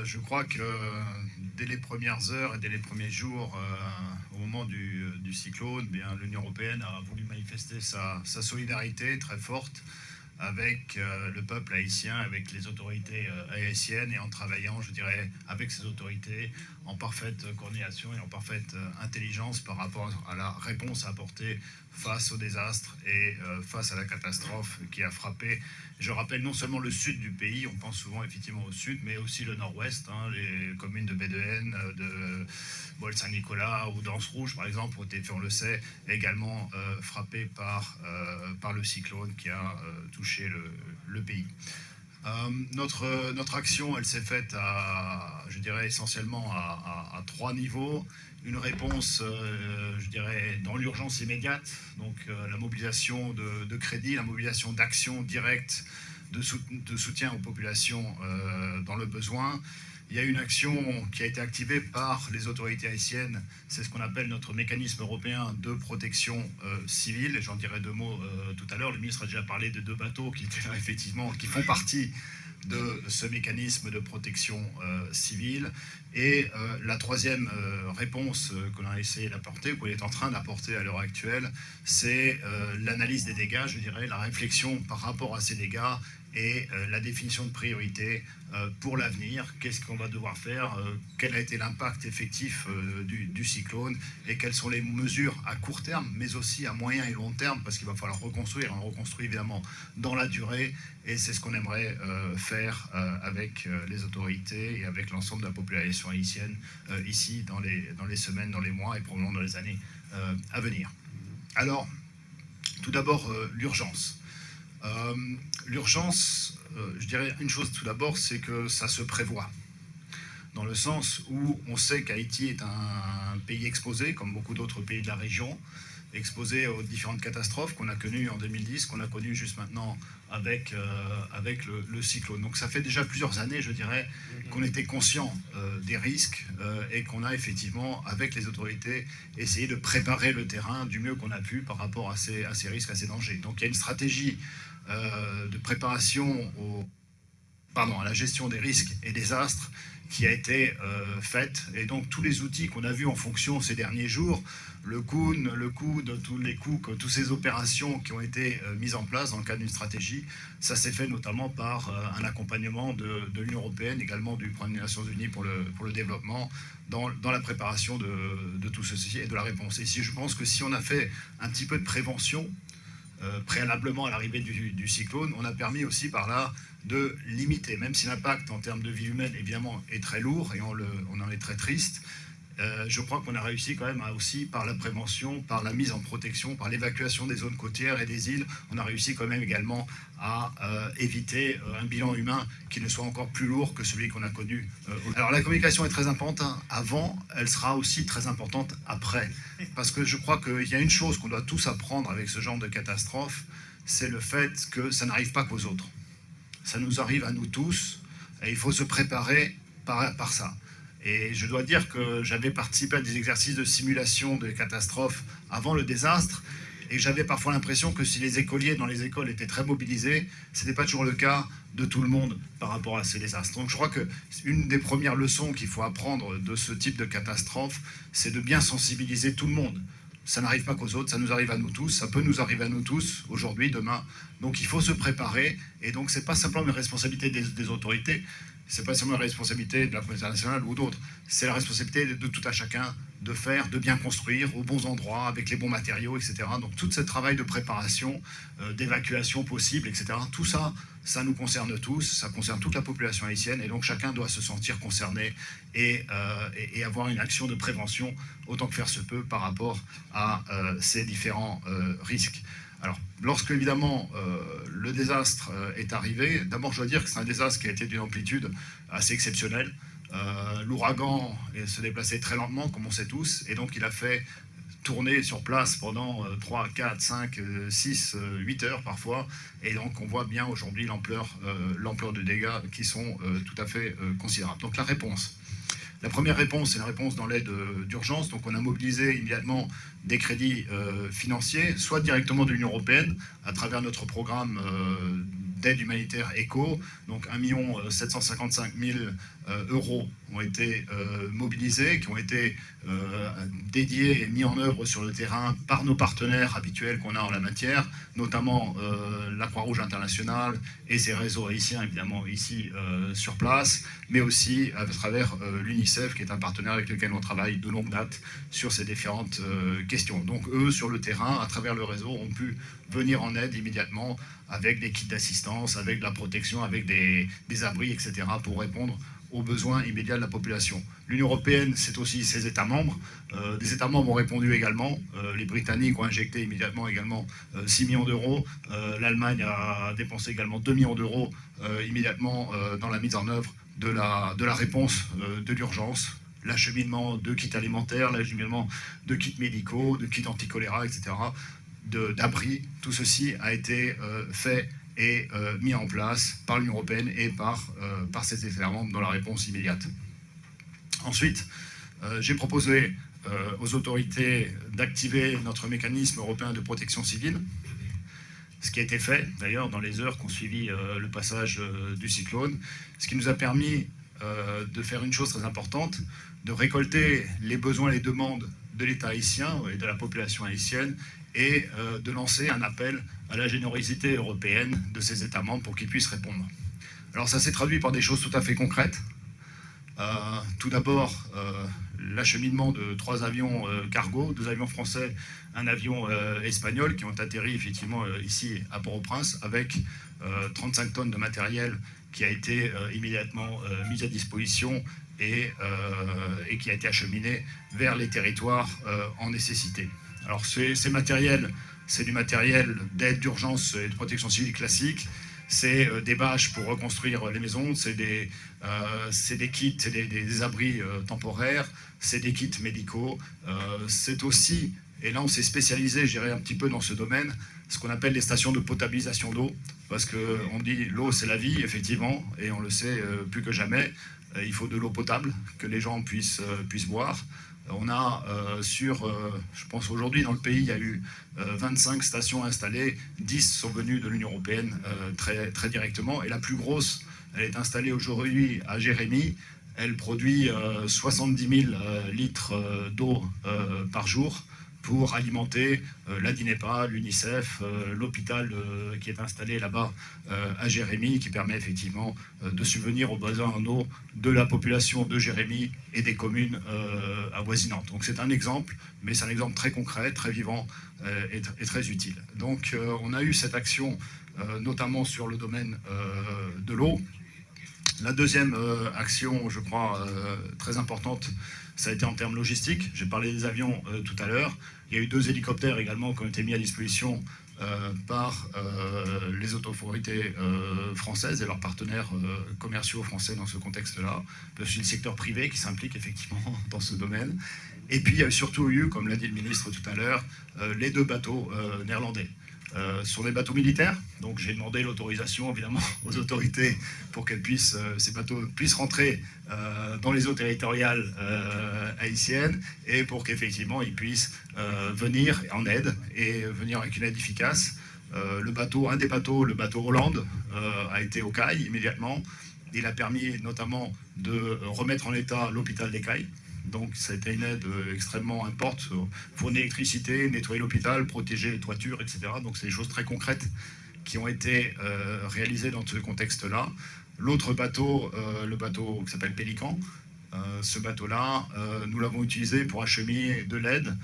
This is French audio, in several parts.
Je crois que dès les premières heures et dès les premiers jours, au moment du cyclone, bien, l'Union européenne a voulu manifester sa solidarité très forte avec le peuple haïtien, avec les autorités haïtiennes et en travaillant, je dirais, avec ces autorités en parfaite coordination et en parfaite intelligence par rapport à la réponse à apporter face au désastre et face à la catastrophe qui a frappé. Je rappelle non seulement le sud du pays, on pense souvent effectivement au sud, mais aussi le nord-ouest, hein, les communes de Bédouène, de Saint-Nicolas ou d'Anse Rouge par exemple, ont été, on le sait, également frappées par le cyclone qui a touché le pays. Notre action, elle s'est faite je dirais, essentiellement à trois niveaux. Une réponse, je dirais, dans l'urgence immédiate, donc la mobilisation de crédit, la mobilisation d'actions directes de soutien aux populations dans le besoin. Il y a une action qui a été activée par les autorités haïtiennes, c'est ce qu'on appelle notre mécanisme européen de protection civile, et j'en dirai deux mots tout à l'heure. Le ministre a déjà parlé de deux bateaux qui étaient là, effectivement, qui font partie de ce mécanisme de protection civile. Et la troisième réponse que l'on a essayé d'apporter, ou qu'on est en train d'apporter à l'heure actuelle, c'est l'analyse des dégâts, je dirais, la réflexion par rapport à ces dégâts et la définition de priorités pour l'avenir. Qu'est-ce qu'on va devoir faire, quel a été l'impact effectif du cyclone et quelles sont les mesures à court terme, mais aussi à moyen et long terme, parce qu'il va falloir reconstruire. On reconstruit évidemment dans la durée, et c'est ce qu'on aimerait faire avec les autorités et avec l'ensemble de la population haïtienne ici dans les semaines, dans les mois et probablement dans les années à venir. Alors, tout d'abord, l'urgence. L'urgence, je dirais une chose tout d'abord, c'est que ça se prévoit. Dans le sens où on sait qu'Haïti est un pays exposé, comme beaucoup d'autres pays de la région, exposé aux différentes catastrophes qu'on a connues en 2010, qu'on a connues juste maintenant avec le cyclone. Donc ça fait déjà plusieurs années, je dirais, qu'on était conscient des risques et qu'on a effectivement, avec les autorités, essayé de préparer le terrain du mieux qu'on a pu par rapport à ces risques, à ces dangers. Donc il y a une stratégie de préparation à la gestion des risques et des astres qui a été faite. Et donc tous les outils qu'on a vus en fonction ces derniers jours, le COUN, le COUD, tous les coups, toutes ces opérations qui ont été mises en place dans le cadre d'une stratégie, ça s'est fait notamment par un accompagnement de l'Union européenne, également du Programme des Nations Unies pour le développement, dans la préparation de tout ceci et de la réponse. Et si je pense que si on a fait un petit peu de prévention, préalablement à l'arrivée du cyclone, on a permis aussi par là de limiter, même si l'impact en termes de vie humaine évidemment est très lourd et on en est très triste, je crois qu'on a réussi quand même aussi par la prévention, par la mise en protection, par l'évacuation des zones côtières et des îles, on a réussi quand même également à éviter un bilan humain qui ne soit encore plus lourd que celui qu'on a connu. Alors la communication est très importante avant, elle sera aussi très importante après, parce que je crois qu'il y a une chose qu'on doit tous apprendre avec ce genre de catastrophe, c'est le fait que ça n'arrive pas qu'aux autres. Ça nous arrive à nous tous, et il faut se préparer par ça. Et je dois dire que j'avais participé à des exercices de simulation de catastrophes avant le désastre, et j'avais parfois l'impression que si les écoliers dans les écoles étaient très mobilisés, ce n'était pas toujours le cas de tout le monde par rapport à ces désastres. Donc je crois qu'une des premières leçons qu'il faut apprendre de ce type de catastrophe, c'est de bien sensibiliser tout le monde. Ça n'arrive pas qu'aux autres, ça nous arrive à nous tous, ça peut nous arriver à nous tous, aujourd'hui, demain. Donc il faut se préparer, et donc ce n'est pas simplement une responsabilité des autorités, ce n'est pas seulement la responsabilité de la police nationale ou d'autres, c'est la responsabilité de tout à chacun de faire, de bien construire aux bons endroits, avec les bons matériaux, etc. Donc tout ce travail de préparation, d'évacuation possible, etc., tout ça, ça nous concerne tous, ça concerne toute la population haïtienne, et donc chacun doit se sentir concerné et avoir une action de prévention autant que faire se peut par rapport à ces différents risques. Alors, lorsque évidemment le désastre est arrivé, d'abord je dois dire que c'est un désastre qui a été d'une amplitude assez exceptionnelle. L'ouragan se déplaçait très lentement, comme on sait tous, et donc il a fait tourner sur place pendant 3, 4, 5, 6, 8 heures parfois, et donc on voit bien aujourd'hui l'ampleur de dégâts qui sont tout à fait considérables. Donc la réponse. La première réponse, c'est la réponse dans l'aide d'urgence. Donc on a mobilisé immédiatement des crédits financiers, soit directement de l'Union européenne, à travers notre programme d'aide humanitaire ECHO. Donc 1 755 000 euros ont été mobilisés, qui ont été dédiés et mis en œuvre sur le terrain par nos partenaires habituels qu'on a en la matière, notamment la Croix-Rouge internationale et ses réseaux haïtiens, évidemment, ici sur place, mais aussi à travers l'UNICEF, qui est un partenaire avec lequel on travaille de longue date sur ces différentes questions. Donc eux, sur le terrain, à travers le réseau, ont pu venir en aide immédiatement avec des kits d'assistance, avec de la protection, avec des abris, etc., pour répondre aux besoins immédiats de la population. L'Union européenne, c'est aussi ses États membres. Des États membres ont répondu également. Les Britanniques ont injecté immédiatement également 6 millions d'euros. L'Allemagne a dépensé également 2 millions d'euros immédiatement dans la mise en œuvre de la réponse de l'urgence, l'acheminement de kits alimentaires, l'acheminement de kits médicaux, de kits anti-choléra, etc., d'abris. Tout ceci a été fait et mis en place par l'Union européenne et par ses États membres dans la réponse immédiate. Ensuite, j'ai proposé aux autorités d'activer notre mécanisme européen de protection civile, ce qui a été fait d'ailleurs dans les heures qui ont suivi le passage du cyclone, ce qui nous a permis de faire une chose très importante, de récolter les besoins et les demandes de l'État haïtien et de la population haïtienne et de lancer un appel à la générosité européenne de ces États membres pour qu'ils puissent répondre. Alors ça s'est traduit par des choses tout à fait concrètes. Tout d'abord, l'acheminement de 3 avions cargo, 2 avions français, un avion espagnol qui ont atterri effectivement ici à Port-au-Prince avec 35 tonnes de matériel qui a été immédiatement mis à disposition et qui a été acheminé vers les territoires en nécessité. Alors ces matériels, c'est du matériel d'aide d'urgence et de protection civile classique. C'est des bâches pour reconstruire les maisons, c'est des kits, c'est des abris temporaires, c'est des kits médicaux. C'est aussi, et là on s'est spécialisé, je dirais, un petit peu dans ce domaine, ce qu'on appelle les stations de potabilisation d'eau, parce qu'on dit l'eau c'est la vie, effectivement, et on le sait plus que jamais. Il faut de l'eau potable, que les gens puissent boire. On a je pense aujourd'hui dans le pays, il y a eu 25 stations installées, 10 sont venues de l'Union européenne très, très directement, et la plus grosse, elle est installée aujourd'hui à Jérémy. Elle produit 70 000 litres d'eau par jour pour alimenter la DINEPA, l'UNICEF, l'hôpital qui est installé là-bas à Jérémy, qui permet effectivement de subvenir aux besoins en eau de la population de Jérémy et des communes avoisinantes. Donc c'est un exemple, mais c'est un exemple très concret, très vivant et très utile. Donc on a eu cette action notamment sur le domaine de l'eau. La deuxième action, je crois, très importante, ça a été en termes logistiques. J'ai parlé des avions tout à l'heure. Il y a eu 2 hélicoptères également qui ont été mis à disposition par les autorités françaises et leurs partenaires commerciaux français dans ce contexte-là. C'est le secteur privé qui s'implique effectivement dans ce domaine. Et puis il y a surtout eu, comme l'a dit le ministre tout à l'heure, les 2 bateaux néerlandais. Sur les bateaux militaires, donc j'ai demandé l'autorisation évidemment aux autorités pour qu'elles ces bateaux puissent rentrer dans les eaux territoriales haïtiennes et pour qu'effectivement ils puissent venir en aide et venir avec une aide efficace. Un des bateaux, le bateau Hollande, a été au Cail immédiatement. Il a permis notamment de remettre en état l'hôpital des Cailles. Donc ça a été une aide extrêmement importante, fournir l'électricité, nettoyer l'hôpital, protéger les toitures, etc. Donc c'est des choses très concrètes qui ont été réalisées dans ce contexte-là. L'autre bateau, le bateau qui s'appelle Pélican, ce bateau-là, nous l'avons utilisé pour acheminer de l'aide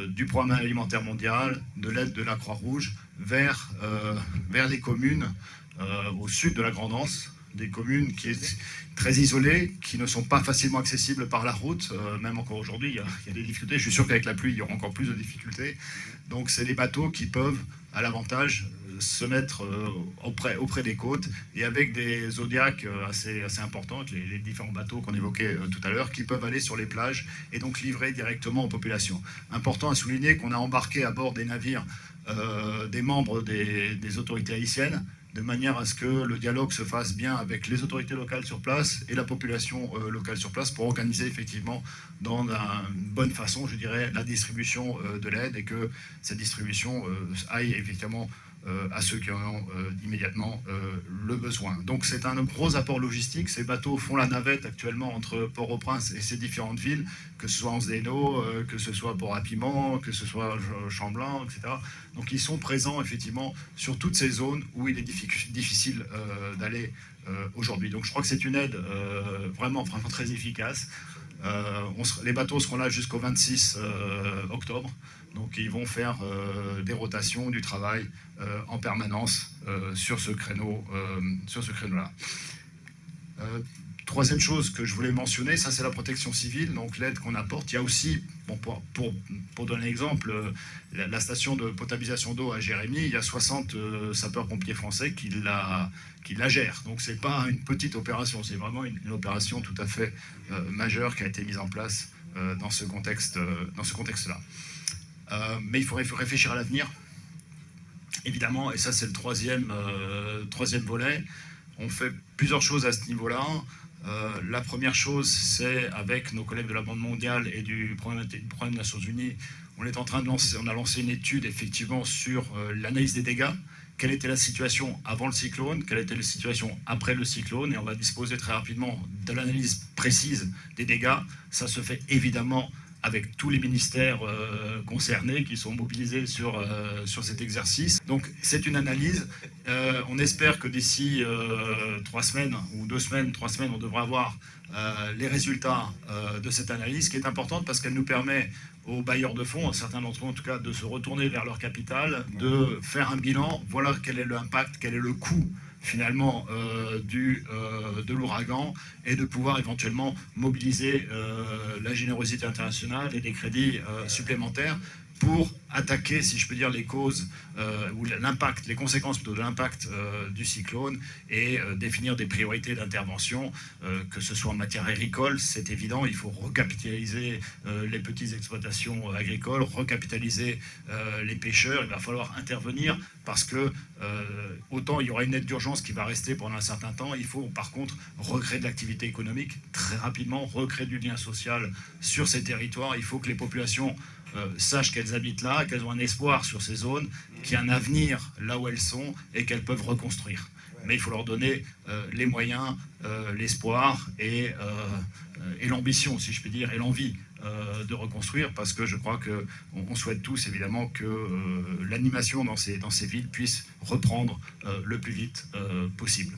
du Programme alimentaire mondial, de l'aide de la Croix-Rouge vers les communes au sud de la Grande Anse, des communes qui sont très isolées, qui ne sont pas facilement accessibles par la route. Même encore aujourd'hui, il y a des difficultés. Je suis sûr qu'avec la pluie, il y aura encore plus de difficultés. Donc c'est des bateaux qui peuvent, à l'avantage, se mettre auprès des côtes et avec des zodiacs assez importantes, les différents bateaux qu'on évoquait tout à l'heure, qui peuvent aller sur les plages et donc livrer directement aux populations. Important à souligner qu'on a embarqué à bord des navires des membres des autorités haïtiennes, de manière à ce que le dialogue se fasse bien avec les autorités locales sur place et la population locale sur place pour organiser effectivement dans une bonne façon, je dirais, la distribution de l'aide et que cette distribution aille effectivement à ceux qui en ont immédiatement le besoin. Donc c'est un gros apport logistique. Ces bateaux font la navette actuellement entre Port-au-Prince et ces différentes villes, que ce soit Anse-des-Naus, que ce soit Port-à-Piment, que ce soit Chamblin, etc. Donc ils sont présents effectivement sur toutes ces zones où il est difficile d'aller aujourd'hui. Donc je crois que c'est une aide vraiment très efficace. Les bateaux seront là jusqu'au 26 octobre. Donc ils vont faire des rotations, du travail en permanence sur ce créneau-là. Troisième chose que je voulais mentionner, ça c'est la protection civile, donc l'aide qu'on apporte. Il y a aussi, bon, pour donner un exemple, la station de potabilisation d'eau à Jérémy, il y a 60 sapeurs-pompiers français qui la gèrent. Donc c'est pas une petite opération, c'est vraiment une opération tout à fait majeure qui a été mise en place dans ce contexte-là. Mais il faut réfléchir à l'avenir, évidemment, et ça c'est le troisième volet. On fait plusieurs choses à ce niveau-là. La première chose, c'est avec nos collègues de la Banque mondiale et du programme des Nations Unies, on a lancé une étude effectivement sur l'analyse des dégâts. Quelle était la situation avant le cyclone, quelle était la situation après le cyclone, et on va disposer très rapidement de l'analyse précise des dégâts. Ça se fait évidemment avec tous les ministères concernés qui sont mobilisés sur cet exercice. Donc c'est une analyse. On espère que d'ici 3 semaines ou 2 semaines, 3 semaines, on devra avoir les résultats de cette analyse, qui est importante parce qu'elle nous permet aux bailleurs de fonds, certains d'entre eux en tout cas, de se retourner vers leur capital, de faire un bilan. Voilà quel est l'impact, quel est le coût finalement de l'ouragan, et de pouvoir éventuellement mobiliser la générosité internationale et des crédits supplémentaires pour attaquer, si je peux dire, les causes ou l'impact, les conséquences plutôt de l'impact du cyclone, et définir des priorités d'intervention, que ce soit en matière agricole, c'est évident, il faut recapitaliser les petites exploitations agricoles, recapitaliser les pêcheurs, il va falloir intervenir parce que autant il y aura une aide d'urgence qui va rester pendant un certain temps, il faut par contre recréer de l'activité économique très rapidement, recréer du lien social sur ces territoires. Il faut que les populations sachent qu'elles habitent là, qu'elles ont un espoir sur ces zones, qu'il y a un avenir là où elles sont et qu'elles peuvent reconstruire. Mais il faut leur donner les moyens, l'espoir et l'ambition, si je puis dire, et l'envie de reconstruire, parce que je crois qu'on souhaite tous évidemment que l'animation dans ces villes puisse reprendre le plus vite possible.